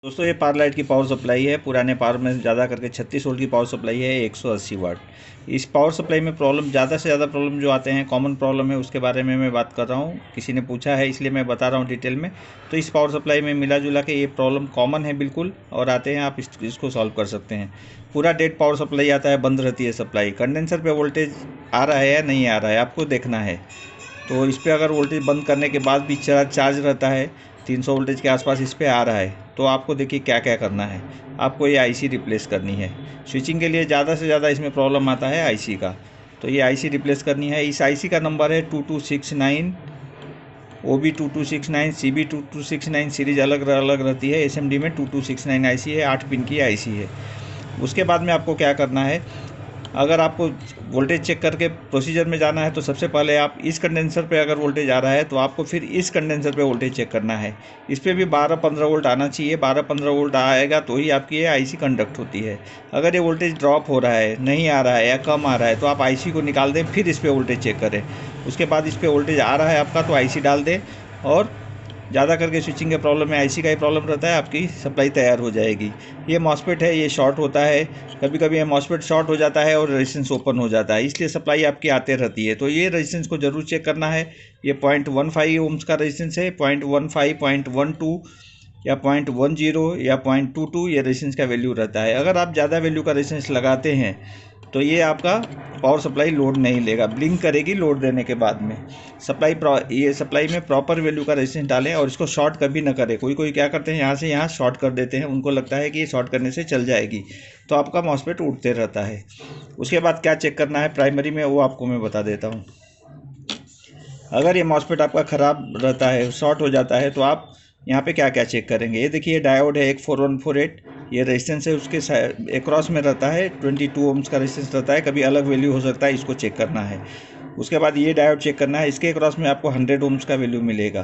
दोस्तों ये power light की पावर सप्लाई है। पुराने पावर में ज़्यादा करके 36 वोल्ट की पावर सप्लाई है, 180 वाट। इस पावर सप्लाई में प्रॉब्लम ज़्यादा से ज़्यादा प्रॉब्लम जो आते हैं, कॉमन प्रॉब्लम है, उसके बारे में मैं बात कर रहा हूँ। किसी ने पूछा है इसलिए मैं बता रहा हूँ डिटेल में। तो इस पावर सप्लाई में मिला जुला के ये प्रॉब्लम कॉमन है बिल्कुल, और आते हैं आप इसको सॉल्व कर सकते हैं। पूरा डेड पावर सप्लाई आता है, बंद रहती है सप्लाई। कंडेंसर पर वोल्टेज आ रहा है या नहीं आ रहा है आपको देखना है। तो इस पर अगर वोल्टेज बंद करने के बाद भी चार्ज रहता है, 300 वोल्टेज के आसपास इस पर आ रहा है, तो आपको देखिए क्या क्या करना है। आपको ये आईसी रिप्लेस करनी है। स्विचिंग के लिए ज़्यादा से ज़्यादा इसमें प्रॉब्लम आता है आईसी का, तो ये आईसी रिप्लेस करनी है। इस आईसी का नंबर है 2269, OB 2269, CB 2269। सीरीज अलग अलग रहती है। SMD में 2269 आईसी है, 8 पिन की आईसी है। उसके बाद में आपको क्या करना है, अगर आपको वोल्टेज चेक करके प्रोसीजर में जाना है तो सबसे पहले आप इस कंडेंसर पे अगर वोल्टेज आ रहा है तो आपको फिर इस कंडेंसर पे वोल्टेज चेक करना है। इस पे भी 12-15 वोल्ट आना चाहिए। 12-15 वोल्ट आएगा तो ही आपकी ये आईसी कंडक्ट होती है। अगर ये वोल्टेज ड्रॉप हो रहा है, नहीं आ रहा है या कम आ रहा है, तो आप आईसी को निकाल दें, फिर इस पर वोल्टेज चेक करें। उसके बाद इस पर वोल्टेज आ रहा है आपका तो आईसी डाल दें, और ज़्यादा करके स्विचिंग के प्रॉब्लम में आईसी का ही प्रॉब्लम रहता है, आपकी सप्लाई तैयार हो जाएगी। ये मॉसफेट है, ये शॉर्ट होता है। कभी कभी ये मॉसफेट शॉर्ट हो जाता है और रेजिस्टेंस ओपन हो जाता है, इसलिए सप्लाई आपकी आते रहती है। तो ये रेजिस्टेंस को ज़रूर चेक करना है। ये 0.15 ओम्स का रेजिस्टेंस है। 0.15, 0.12 या 0.10 या 0.22 ये रेजिस्टेंस का वैल्यू रहता है। अगर आप ज़्यादा वैल्यू का रेजिस्टेंस लगाते हैं तो ये आपका पावर सप्लाई लोड नहीं लेगा, ब्लिंक करेगी लोड देने के बाद में। ये सप्लाई में प्रॉपर वैल्यू का रेजिस्टेंस डालें, और इसको शॉर्ट कभी ना करें। कोई क्या करते हैं, यहाँ से यहाँ शॉर्ट कर देते हैं, उनको लगता है कि ये शॉर्ट करने से चल जाएगी, तो आपका मॉसफेट उठते रहता है। उसके बाद क्या चेक करना है प्राइमरी में, वो आपको मैं बता देता हूँ। अगर ये मॉसफेट आपका ख़राब रहता है, शॉर्ट हो जाता है, तो आप यहाँ पे क्या क्या चेक करेंगे। ये देखिए डायोड है एक 4148, ये रेजिस्टेंस है, उसके एक्रॉस में रहता है 22 ओम्स का रेजिस्टेंस रहता है। कभी अलग वैल्यू हो सकता है, इसको चेक करना है। उसके बाद ये डायोड चेक करना है, इसके एक्रॉस में आपको 100 ओम्स का वैल्यू मिलेगा,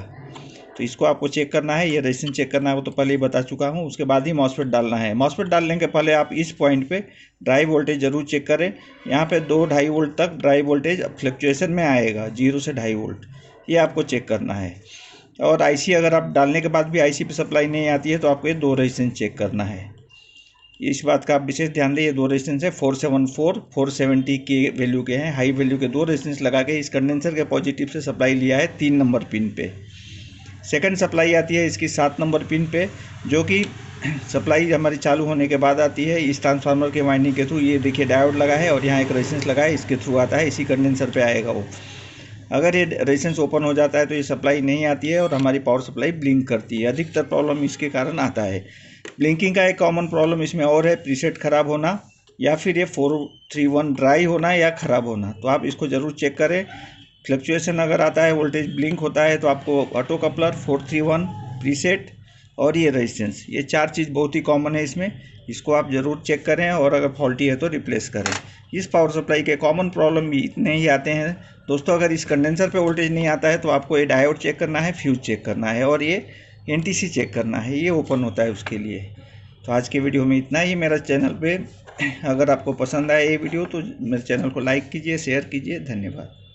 तो इसको आपको चेक करना है। ये रेजिस्टेंस चेक करना है, वो तो पहले ही बता चुका हूँ। उसके बाद ही मॉसफेट डालना है। मॉसफेट डालने के पहले आप इस पॉइंट पे ड्राइव वोल्टेज जरूर चेक करें। यहाँ पे 2-2.5 वोल्ट तक ड्राइव वोल्टेज फ्लक्चुएशन में आएगा, 0 से 2.5 वोल्ट, ये आपको चेक करना है। और आईसी अगर आप डालने के बाद भी आईसी पे सप्लाई नहीं आती है तो आपको ये 2 रेजिस्टेंस चेक करना है। इस बात का आप विशेष ध्यान दें। ये 2 रेजिस्टेंस है, 474, 470 के वैल्यू के हैं। हाई वैल्यू के 2 रेजिस्टेंस लगा के इस कंडेंसर के पॉजिटिव से सप्लाई लिया है 3 नंबर पिन पे। सेकंड सप्लाई आती है इसकी 7 नंबर पिन पे, जो कि सप्लाई हमारी चालू होने के बाद आती है इस ट्रांसफार्मर के वाइंडिंग के थ्रू। ये देखिए डायोड लगा है और यहाँ एक रेजिस्टेंस लगा है, इसके थ्रू आता है, इसी कंडेंसर पे आएगा वो। अगर ये रेजिस्टेंस ओपन हो जाता है तो ये सप्लाई नहीं आती है और हमारी पावर सप्लाई ब्लिंक करती है। अधिकतर प्रॉब्लम इसके कारण आता है। ब्लिंकिंग का एक कॉमन प्रॉब्लम इसमें और है, प्रीसेट ख़राब होना, या फिर ये 431 ड्राई होना या ख़राब होना। तो आप इसको ज़रूर चेक करें। फ्लक्चुएशन अगर आता है, वोल्टेज ब्लिंक होता है, तो आपको ऑटो कपलर, 431, प्रीसेट और ये रेजिस्टेंस, ये 4 चीज़ बहुत ही कॉमन है इसमें। इसको आप ज़रूर चेक करें, और अगर फॉल्टी है तो रिप्लेस करें। इस पावर सप्लाई के कॉमन प्रॉब्लम भी इतने ही आते हैं दोस्तों। अगर इस कंडेंसर पे वोल्टेज नहीं आता है तो आपको ये डायोड चेक करना है, फ्यूज चेक करना है, और ये NTC चेक करना है, ये ओपन होता है उसके लिए। तो आज के वीडियो में इतना ही। मेरा चैनल पे अगर आपको पसंद आए ये वीडियो तो मेरे चैनल को लाइक कीजिए, शेयर कीजिए। धन्यवाद।